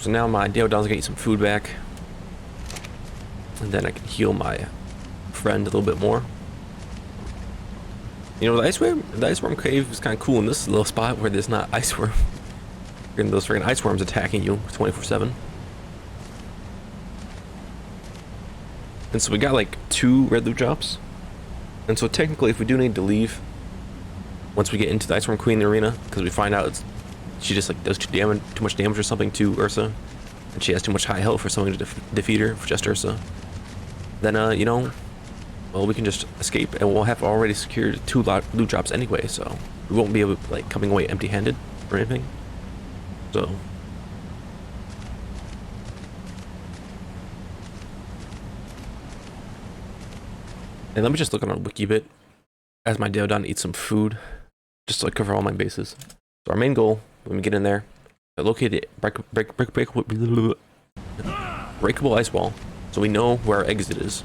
So now my Deodon's gonna eat some food back. And then I can heal my friend a little bit more. You know, the ice worm cave is kind of cool in this little spot where there's not ice worm. And those freaking ice worms attacking you 24/7. And so we got like 2 red loot drops. And so technically, if we do need to leave, once we get into the Ice Worm Queen arena, because we find out she just like does too much damage or something to Ursa, and she has too much high health for someone to defeat her for just Ursa, then you know, well, we can just escape, and we'll have already secured 2 loot drops anyway, so we won't be able to, like, coming away empty-handed or anything. So and let me just look on our wiki bit as my Deodon eats some food, just to like cover all my bases. So our main goal when we get in there, locate the breakable ice wall, so we know where our exit is,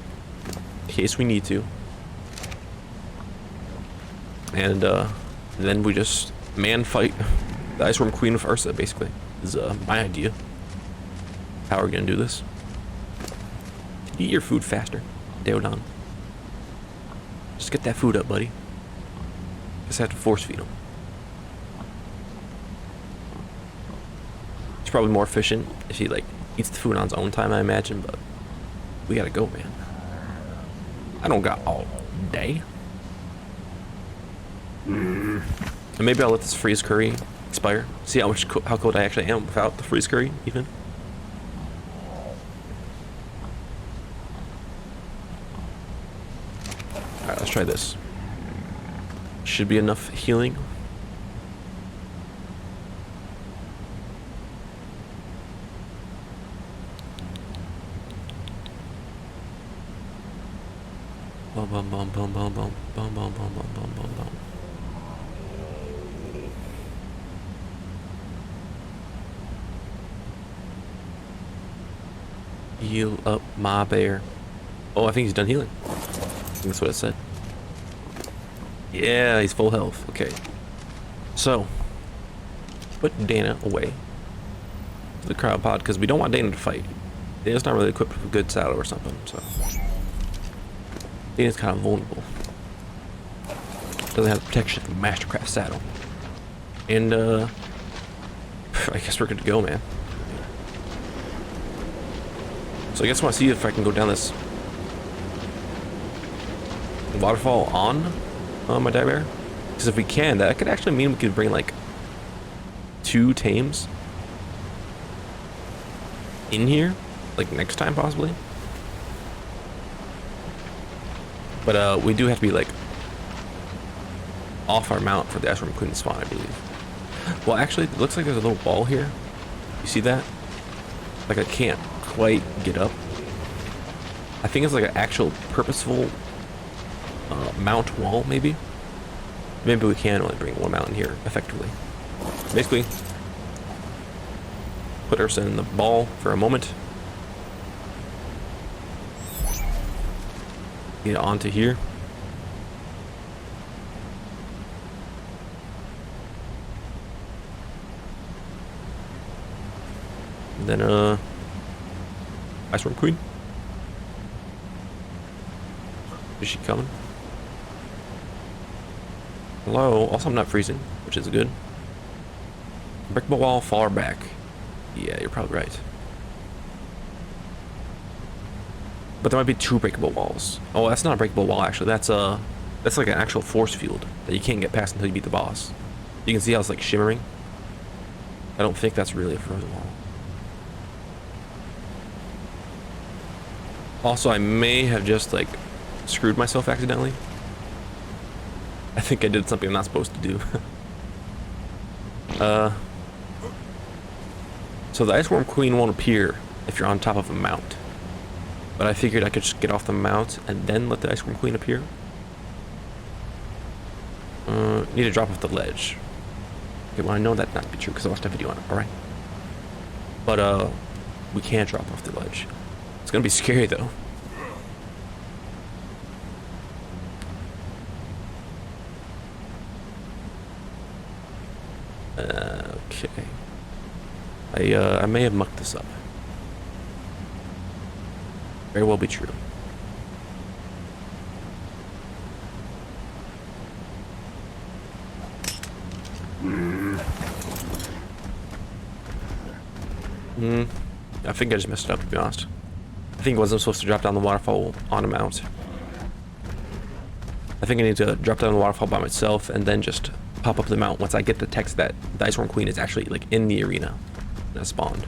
in case we need to. And then we just man fight the Ice Worm Queen with Ursa, basically, is my idea. How are we gonna do this? Eat your food faster, Deodon. Just get that food up, buddy. Just have to force feed him. It's probably more efficient if he like eats the food on his own time, I imagine, but we gotta go, man. I don't got all day. And maybe I'll let this freeze curry expire. See how cold I actually am without the freeze curry, even. Alright, let's try this. Should be enough healing. Bum bum bum bum bum bum bum bum bum bum bum bum bum. Heal up my bear. Oh, I think he's done healing. That's what it said. Yeah, he's full health. Okay. So, put Dana away to the cryo pod because we don't want Dana to fight. Dana's not really equipped with a good saddle or something, so Dana's kind of vulnerable. Doesn't have the protection of a Mastercraft saddle. And I guess we're good to go, man. So I guess I want to see if I can go down this waterfall on my dive. Because if we can, that could actually mean we could bring like 2 tames in here, like next time possibly. But we do have to be like off our mount for the Ice Worm Queen to spawn, I believe. Well, actually, it looks like there's a little wall here. You see that? Like I can't quite get up. I think it's like an actual purposeful mount wall, maybe. Maybe we can only bring 1 mount in here effectively. Basically, put Ursa in the ball for a moment. Get onto here. And then Ice Worm Queen. Is she coming? Hello. Also, I'm not freezing, which is good. Breakable wall, far back. Yeah, you're probably right. But there might be 2 breakable walls. Oh, that's not a breakable wall, actually. That's like an actual force field that you can't get past until you beat the boss. You can see how it's like shimmering. I don't think that's really a frozen wall. Also, I may have just like screwed myself accidentally. I think I did something I'm not supposed to do. So the Ice Worm Queen won't appear if you're on top of a mount. But I figured I could just get off the mount and then let the Ice Worm Queen appear. Need to drop off the ledge. Okay, well I know that not to be true because I watched a video on it, alright? But we can't drop off the ledge. It's gonna be scary though. Okay. I may have mucked this up. Very well be true. I think I just messed it up, to be honest. I think I wasn't supposed to drop down the waterfall on a mount. I think I need to drop down the waterfall by myself and then just pop up the mount once I get the text that the Iceworm Queen is actually like in the arena that spawned.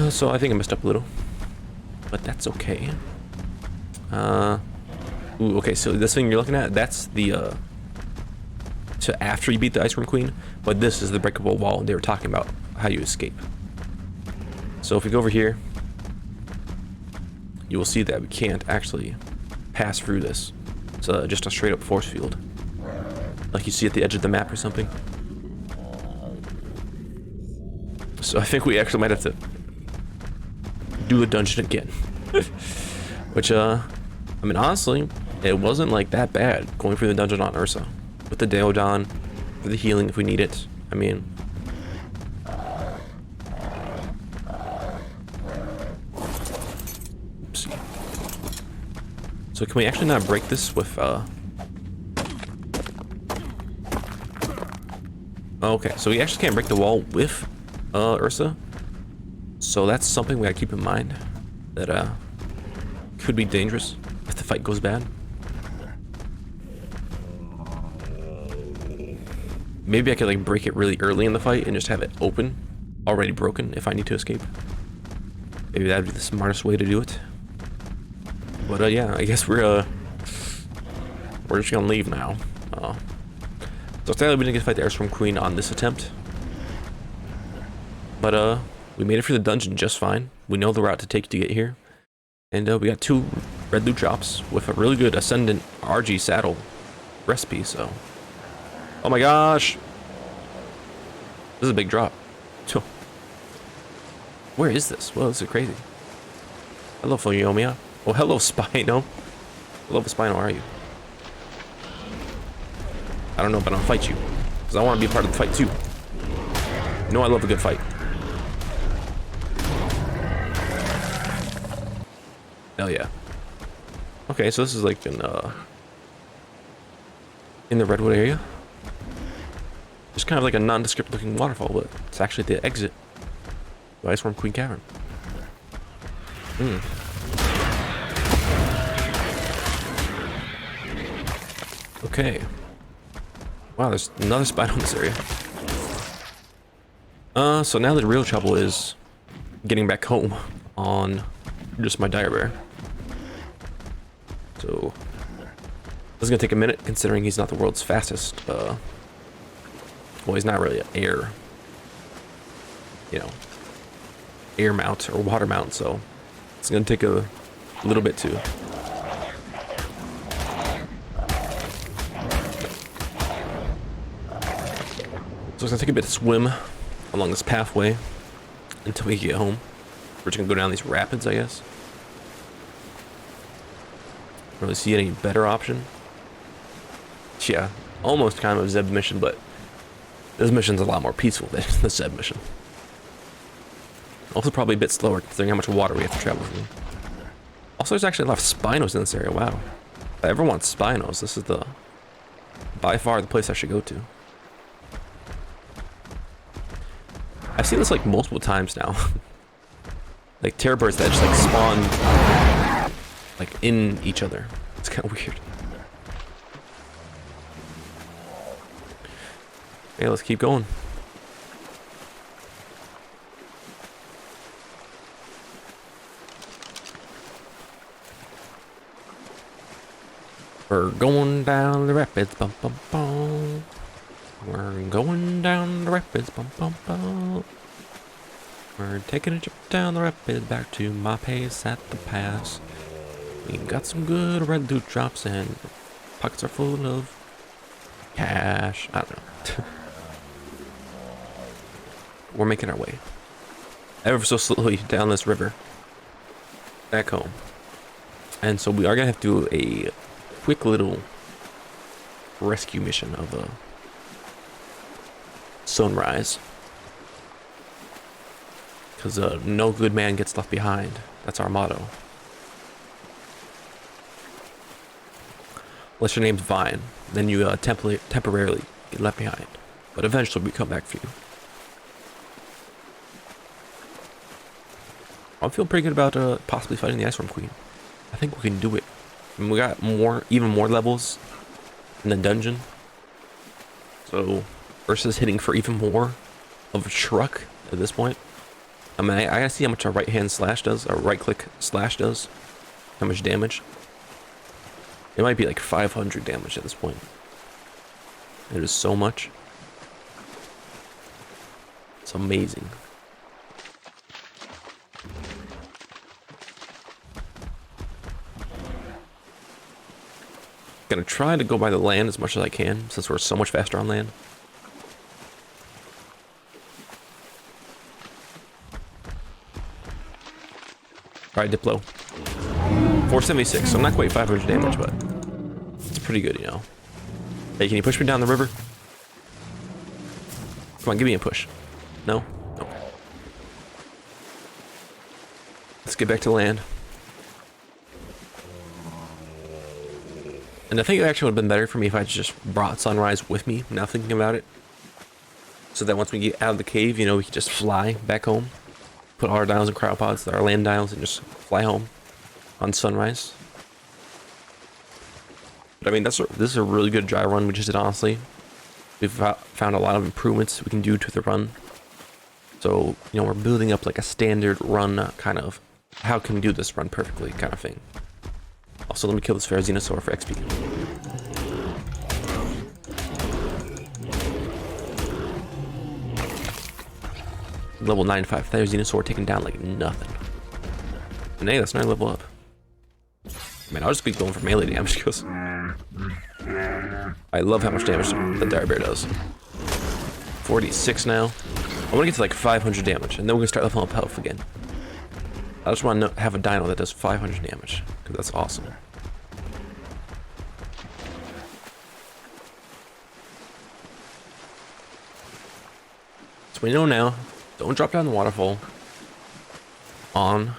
So I think I messed up a little, but that's okay. Ooh, okay, so this thing you're looking at, that's the to after you beat the Iceworm Queen, but this is the breakable wall they were talking about, how you escape. So if we go over here, you will see that we can't actually pass through this. It's just a straight up force field, like you see at the edge of the map or something. So I think we actually might have to do the dungeon again. Which, I mean, honestly, it wasn't like that bad going through the dungeon on Ursa. With the Deodon, for the healing if we need it. I mean, oopsie. So can we actually not break this with, okay, so we actually can't break the wall with, Ursa. So that's something we gotta keep in mind. That, could be dangerous if the fight goes bad. Maybe I could like break it really early in the fight and just have it open, already broken, if I need to escape. Maybe that'd be the smartest way to do it. But yeah, I guess we're just gonna leave now. So sadly we didn't get to fight the Iceworm Queen on this attempt. But we made it through the dungeon just fine. We know the route to take to get here. And we got 2 red loot drops with a really good Ascendant RG saddle recipe, so. Oh my gosh! This is a big drop. Where is this? Well, this is crazy. Hello, Fuyomiya. Oh, hello, Spino. Hello, Spino, how are you? I don't know, but I'll fight you. Because I want to be a part of the fight, too. You know I love a good fight. Hell yeah. Okay, so this is like in the Redwood area. It's kind of like a nondescript looking waterfall, but it's actually the exit to Iceworm Queen Cavern. Okay. Wow, there's another spider in this area. So now the real trouble is getting back home on just my dire bear. So this is gonna take a minute, considering he's not the world's fastest. Well, he's not really an air, you know, air mount or water mount. So it's gonna take a little bit too. So it's gonna take a bit to swim along this pathway until we get home. We're just gonna go down these rapids, I guess. Don't really see any better option. Yeah, almost kind of a Zeb mission, but this mission's a lot more peaceful than the Zeb mission. Also probably a bit slower considering how much water we have to travel through. Also, there's actually a lot of Spinos in this area. Wow. If I ever want Spinos, this is by far the place I should go to. I've seen this like multiple times now. Like terror birds that just like spawn like in each other. It's kind of weird. Okay, let's keep going. We're going down the rapids, bum bum bum. We're going down the rapids, bum bum bum. We're taking a trip down the rapids back to my place at the pass. We got some good red loot drops and pockets are full of cash. I don't know. We're making our way ever so slowly down this river back home. And so we are gonna have to do a quick little rescue mission of a sunrise. Because no good man gets left behind. That's our motto. Unless your name's Vine, then you temporarily get left behind. But eventually we come back for you. I'm feeling pretty good about possibly fighting the Ice Worm Queen. I think we can do it. I mean, we got even more levels in the dungeon. So, versus hitting for even more of a truck at this point. I mean, I gotta see how much our right hand slash does, our right click slash does. How much damage. It might be like 500 damage at this point. It is so much. It's amazing. Gonna try to go by the land as much as I can, since we're so much faster on land. Alright, Diplo. 476, so I'm not quite 500 damage, but it's pretty good, you know. Hey, can you push me down the river? Come on, give me a push. No? Okay. Let's get back to land. And I think it actually would have been better for me if I just brought Sunrise with me, now thinking about it. So that once we get out of the cave, you know, we can just fly back home. Put all our dials in cryopods, our land dials, and just fly home on Sunrise. But I mean, this is a really good dry run we just did, honestly. We've found a lot of improvements we can do to the run. So, you know, we're building up like a standard run kind of, how can we do this run perfectly kind of thing. Also, let me kill this Pharazenosaur for XP. Level 95 Pharazenosaur taken down like nothing. And hey, that's another level up. Man, I'll just keep going for melee damage because I love how much damage the Dire Bear does. 46 now. I want to get to like 500 damage, and then we're going to start leveling up health again. I just want to have a dino that does 500 damage, because that's awesome. So we know now, don't drop down the waterfall on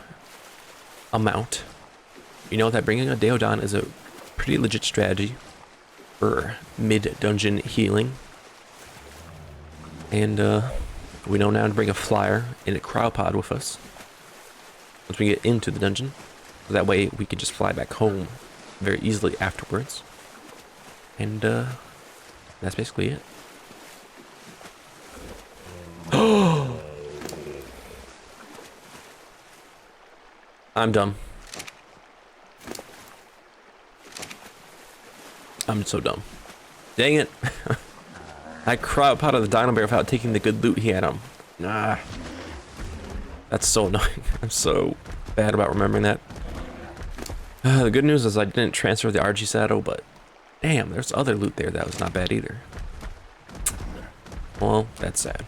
a mount. You know that bringing a Deodon is a pretty legit strategy for mid-dungeon healing. And we know now to bring a flyer in a cryopod with us once we get into the dungeon. So that way we can just fly back home very easily afterwards. And that's basically it. I'm dumb. I'm so dumb. Dang it. I cryopod of the Dino Bear without taking the good loot he had on him. Nah. That's so annoying. I'm so bad about remembering that. The good news is I didn't transfer the RG saddle, but damn, there's other loot there that was not bad either. Well, that's sad.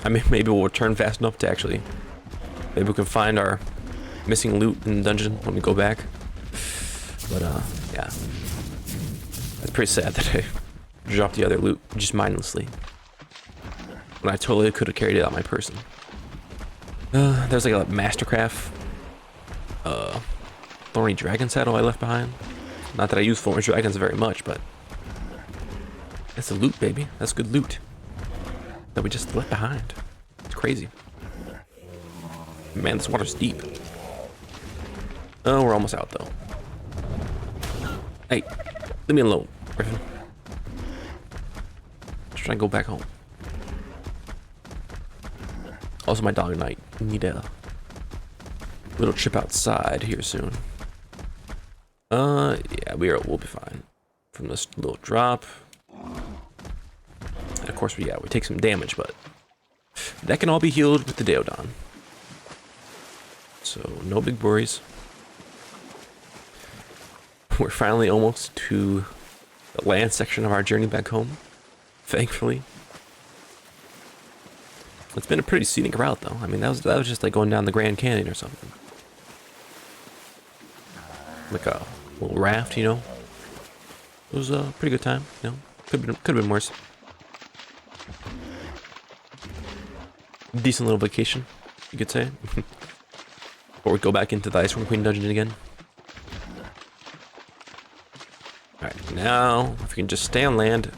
I mean, maybe we'll return fast enough to actually... Maybe we can find our missing loot in the dungeon when we go back. But, yeah. That's pretty sad that I dropped the other loot just mindlessly. When I totally could have carried it on my person. There's like a Mastercraft Thorny Dragon saddle I left behind. Not that I use Thorny Dragons very much, but that's the loot, baby. That's good loot that we just left behind. It's crazy. Man, this water's deep. Oh, we're almost out though. Hey, leave me alone, Griffin. Just trying to go back home. Also, my dog and I need a little trip outside here soon. Yeah, we'll be fine from this little drop. And of course, we take some damage, but that can all be healed with the Deodon. So no big worries. We're finally almost to the land section of our journey back home, thankfully. It's been a pretty scenic route, though. I mean, that was just like going down the Grand Canyon or something. Like a little raft, you know. It was a pretty good time, you know. Could have been worse. decent little vacation, you could say. Before we go back into the Ice Storm Queen dungeon again. Alright, now, if we can just stay on land,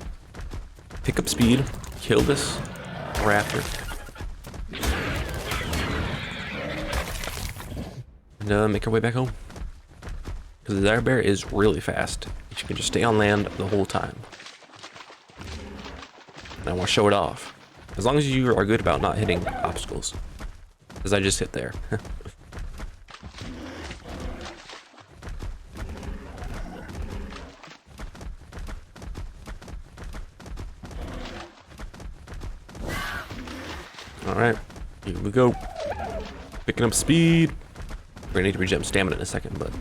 pick up speed, kill this raptor, and make our way back home. Because the dire bear is really fast. You can just stay on land the whole time. And I want to show it off. As long as you are good about not hitting obstacles. Because I just hit there. Alright, here we go. Picking up speed. We're gonna need to regen stamina in a second, but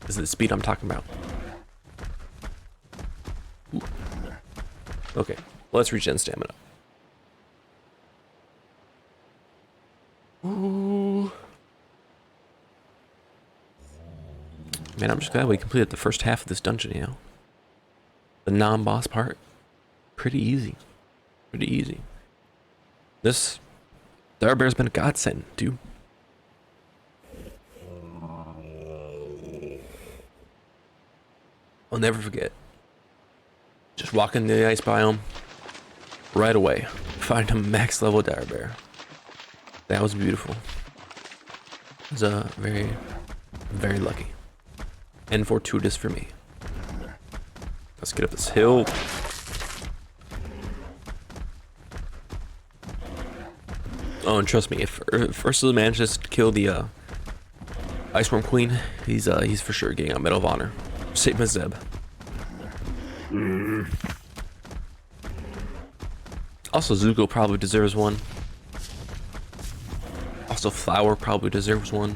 this is the speed I'm talking about. Ooh. Okay, let's regen stamina. Ooh. Man, I'm just glad we completed the first half of this dungeon, you know. The non-boss part, pretty easy. Pretty easy. This dire bear's been a godsend, dude. I'll never forget. Just walking the ice biome right away. Find a max level dire bear. That was beautiful. It was very, very lucky. And fortuitous for me. Let's get up this hill. Oh, and trust me, if Ursa manages to kill the Ice Storm Queen, he's for sure getting a Medal of Honor. Same as Zeb. Also, Zuko probably deserves one. Also, Flower probably deserves one.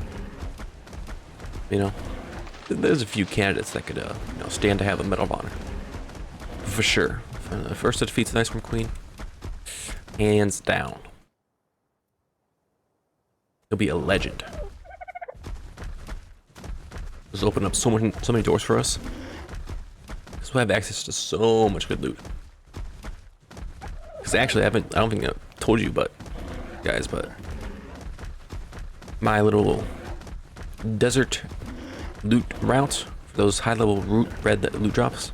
You know, there's a few candidates that could, you know, stand to have a Medal of Honor. For sure. First to defeat the Ice Storm Queen, hands down. He'll be a legend. Just open up so many doors for us. Because we'll have access to so much good loot. Because actually, I don't think I told you, but guys, but my little desert loot route for those high-level red loot drops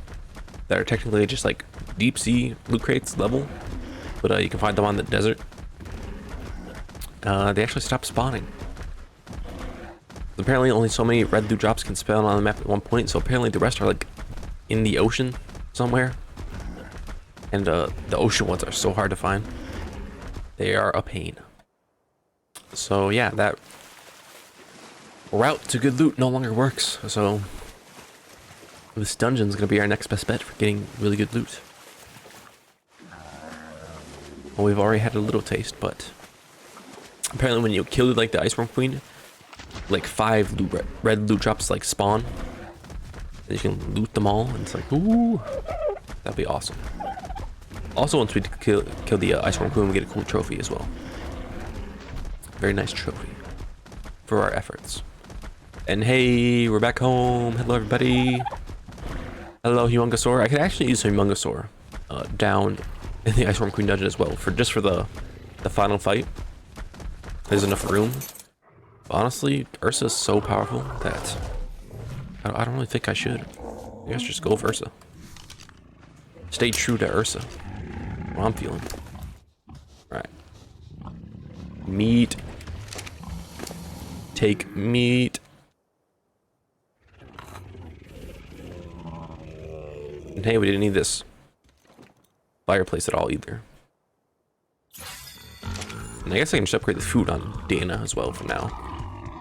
that are technically just like deep sea loot crates level, but you can find them on the desert. They actually stopped spawning. Apparently only so many red loot drops can spawn on the map at one point, so apparently the rest are like in the ocean somewhere. And the ocean ones are so hard to find. They are a pain. So yeah, that route to good loot no longer works. So this dungeon is going to be our next best bet for getting really good loot. Well, we've already had a little taste, but apparently when you kill like the Ice Storm Queen, like 5 red loot drops like spawn. And you can loot them all, and it's like, ooh, that'd be awesome. Also, once we kill the Ice Storm Queen, we get a cool trophy as well. Very nice trophy for our efforts. And hey, we're back home. Hello, everybody. Hello, Humongosaur. I could actually use Humongosaur down in the Ice Storm Queen dungeon as well, for the final fight. There's enough room. But honestly, Ursa's so powerful that I don't really think I should. I guess just go with Ursa. Stay true to Ursa. What I'm feeling. Right. Meat. Take meat. And hey, we didn't need this fireplace at all either. And I guess I can just upgrade the food on Dana as well for now.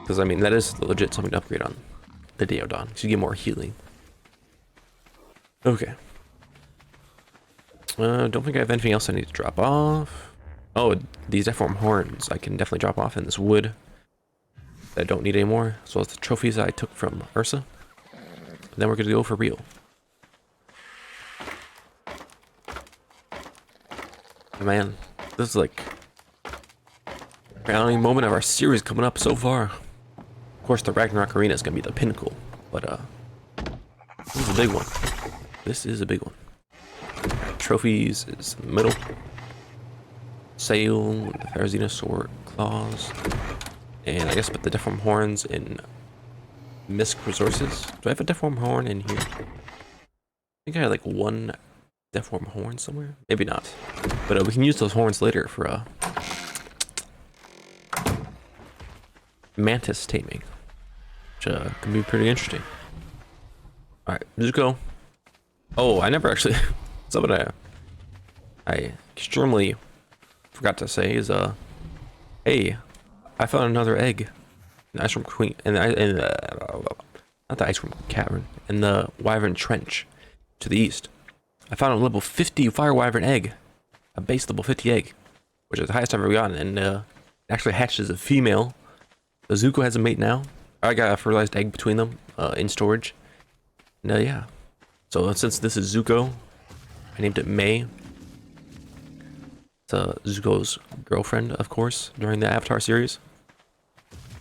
Because I mean, that is legit something to upgrade on the Deodon. Because you get more healing. Okay. Don't think I have anything else I need to drop off. Oh, these deformed horns I can definitely drop off in this wood that I don't need anymore, as well as the trophies that I took from Ursa. And then we're gonna go for real. Man, this is like crowning moment of our series coming up so far. Of course, the Ragnarok arena is gonna be the pinnacle, but this is a big one. This is a big one. Trophies is in the middle. sail, the Pharazinosaur claws, and I guess put the deformed horns in Misc Resources. Do I have a deformed horn in here? I think I had like one deformed horn somewhere. Maybe not, but we can use those horns later for mantis taming, which can be pretty interesting. All right, Zuko. Oh, I never actually. Something I extremely forgot to say is hey, I found another egg in the Ice Cream Queen not the Ice Cream Cavern, in the Wyvern Trench to the east. I found a level 50 Fire Wyvern egg, a base level 50 egg, which is the highest I've ever gotten, and it actually hatched as a female. So Zuko has a mate now. I got a fertilized egg between them in storage. And yeah. So since this is Zuko, I named it May. It's Zuko's girlfriend, of course, during the Avatar series.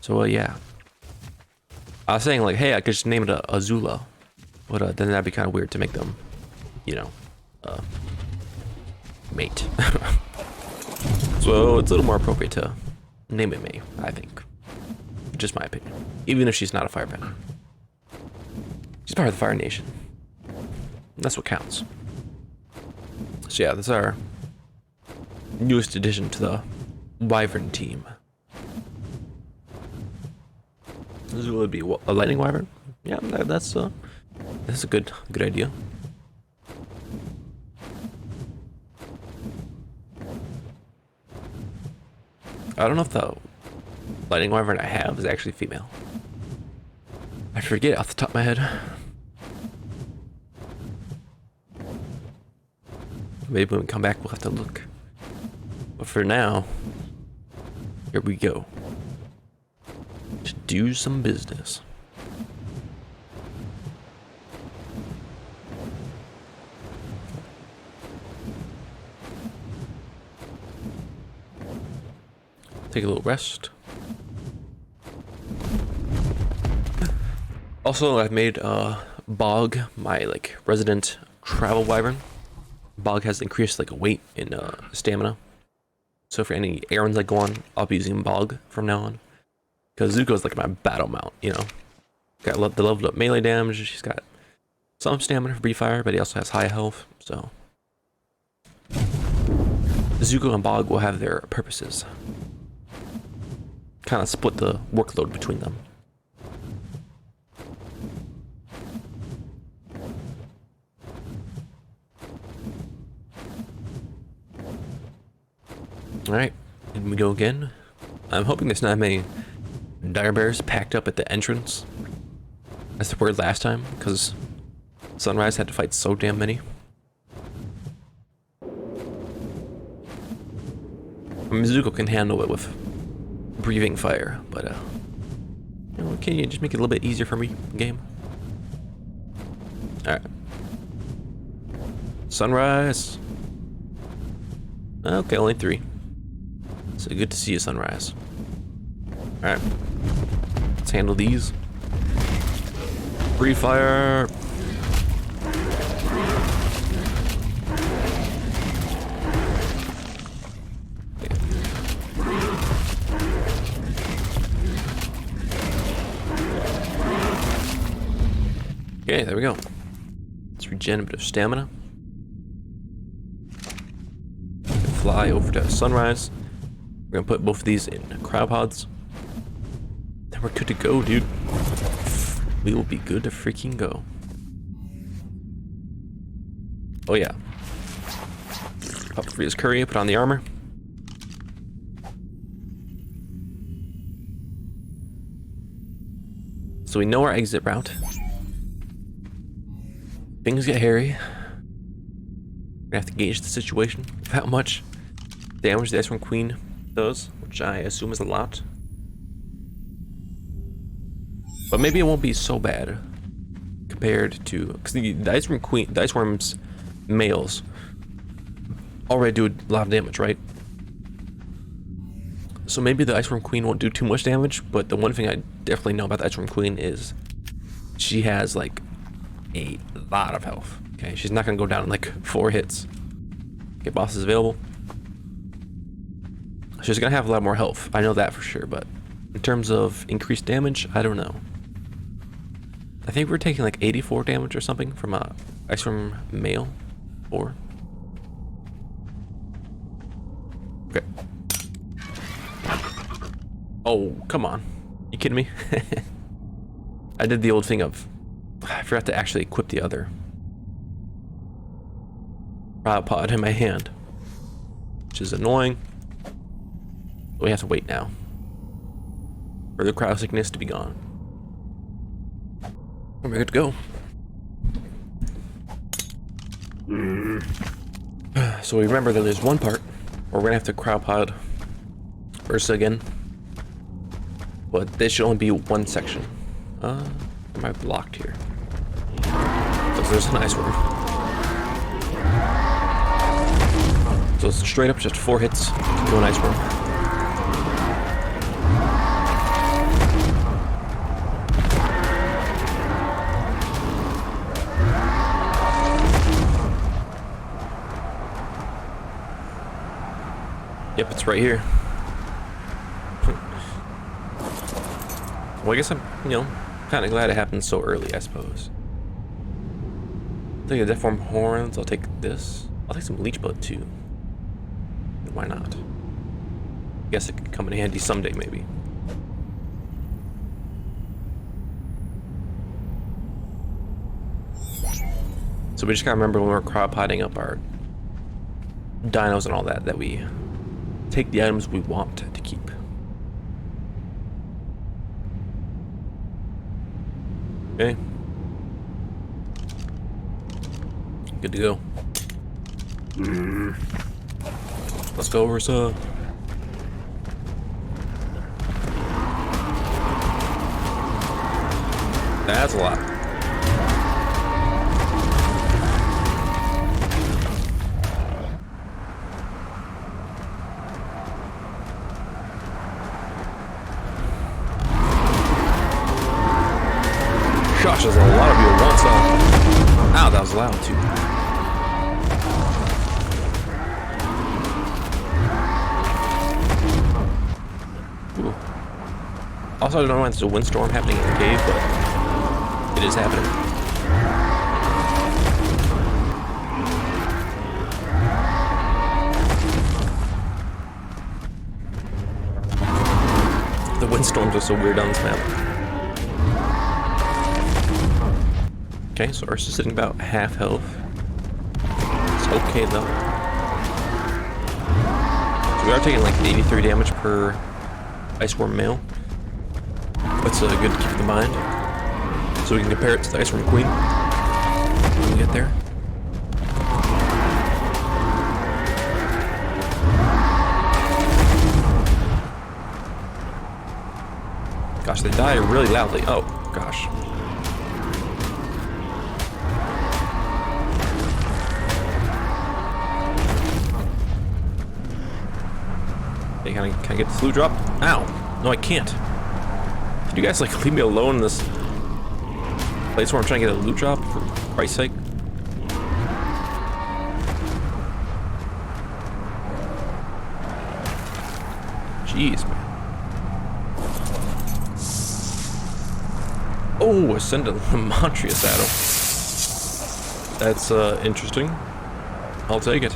So yeah. I was saying like, hey, I could just name it Azula, but then that'd be kind of weird to make them, you know, mate. So it's a little more appropriate to name it May, I think. Just my opinion. Even if she's not a firebender. She's part of the Fire Nation. That's what counts. So yeah, that's our newest addition to the Wyvern team. This would be a lightning wyvern. Yeah, that's a good idea. I don't know if the lightning wyvern I have is actually female. I forget off the top of my head. Maybe when we come back we'll have to look. But for now, here we go. To do some business. Take a little rest. Also, I've made Bog my like resident travel wyvern. Bog has increased like weight and stamina. So for any errands I go on, I'll be using Bog from now on. Because Zuko's like my battle mount, you know. Got the leveled up melee damage. She's got some stamina for brief fire, but he also has high health. So Zuko and Bog will have their purposes. Kind of split the workload between them. Alright, and we go again. I'm hoping there's not many dire bears packed up at the entrance as there were last time, because Sunrise had to fight so damn many. I mean, Zuko can handle it with breathing fire, but you know, can you just make it a little bit easier for me, game? Alright. Sunrise. Okay, only 3. So good to see you, Sunrise. Alright. Let's handle these. Free fire. Okay, there we go. Let's regen a bit of stamina. We can fly over to Sunrise. We're gonna put both of these in cryopods. Then we're good to go, dude. We will be good to freaking go. Oh yeah. Pop Fria's curry, put on the armor. So we know our exit route. Things get hairy. We're gonna have to gauge the situation of how much damage the Ice Worm Queen does, which I assume is a lot. But maybe it won't be so bad compared to, because the Ice Worm Queen, the Ice Worm's males already do a lot of damage, right? So maybe the Ice Worm Queen won't do too much damage, but the one thing I definitely know about the Ice Worm Queen is she has like a lot of health. Okay, she's not gonna go down in like 4 hits. Okay, boss is available. She's gonna have a lot more health. I know that for sure, but in terms of increased damage, I don't know. I think we're taking like 84 damage or something from a ice cream male. Or okay. Oh, come on. You kidding me? I did the old thing of I forgot to actually equip the other pod in my hand, which is annoying. We have to wait now for the cryo sickness to be gone. We're good to go. So we remember that there's one part where we're gonna have to cryopod Ursa again, but this should only be one section. Am I blocked here? Because there's an ice worm. So it's straight up just 4 hits to an ice worm. Yep, it's right here. Well, I guess I'm, kind of glad it happened so early, I suppose. I'll take the deformed horns, I'll take this. I'll take some leech blood too. Why not? I guess it could come in handy someday, maybe. So we just gotta remember when we're cryopoding up our dinos and all that, that we take the items we want to keep. Okay. Good to go. Let's go, Ursa. That's a lot. Gosh, there's a lot of you at once, huh? Ow, that was loud too. Ooh. Also, I don't know why there's a windstorm happening in the cave, but it is happening. The windstorms are so weird on this map. Okay, so Ursa's sitting about half health. It's okay though. So we are taking like 83 damage per ice worm male. That's good to keep in mind. So we can compare it to the ice worm queen when we get there. Gosh, they die really loudly. Oh, gosh. Hey, can I get the flu drop? Ow! No, I can't. Can you guys like leave me alone in this place where I'm trying to get a loot drop for Christ's sake? Jeez, man. Oh, Ascendant Lamantria saddle. That's interesting. I'll take it.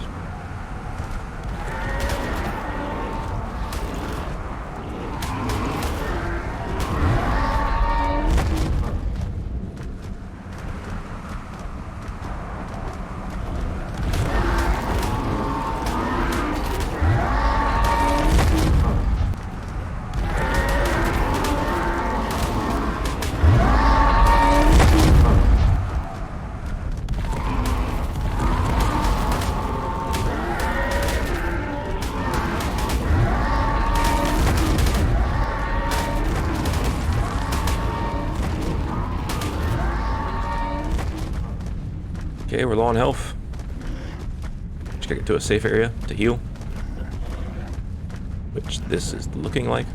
Okay, we're low on health. Just gotta get to a safe area to heal. Which this is looking like.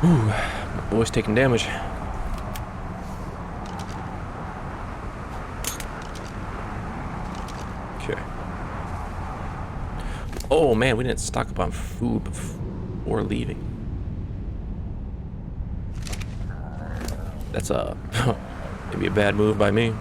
Ooh, my boy's taking damage. Okay. Oh man, we didn't stock up on food before leaving. That's maybe a bad move by me.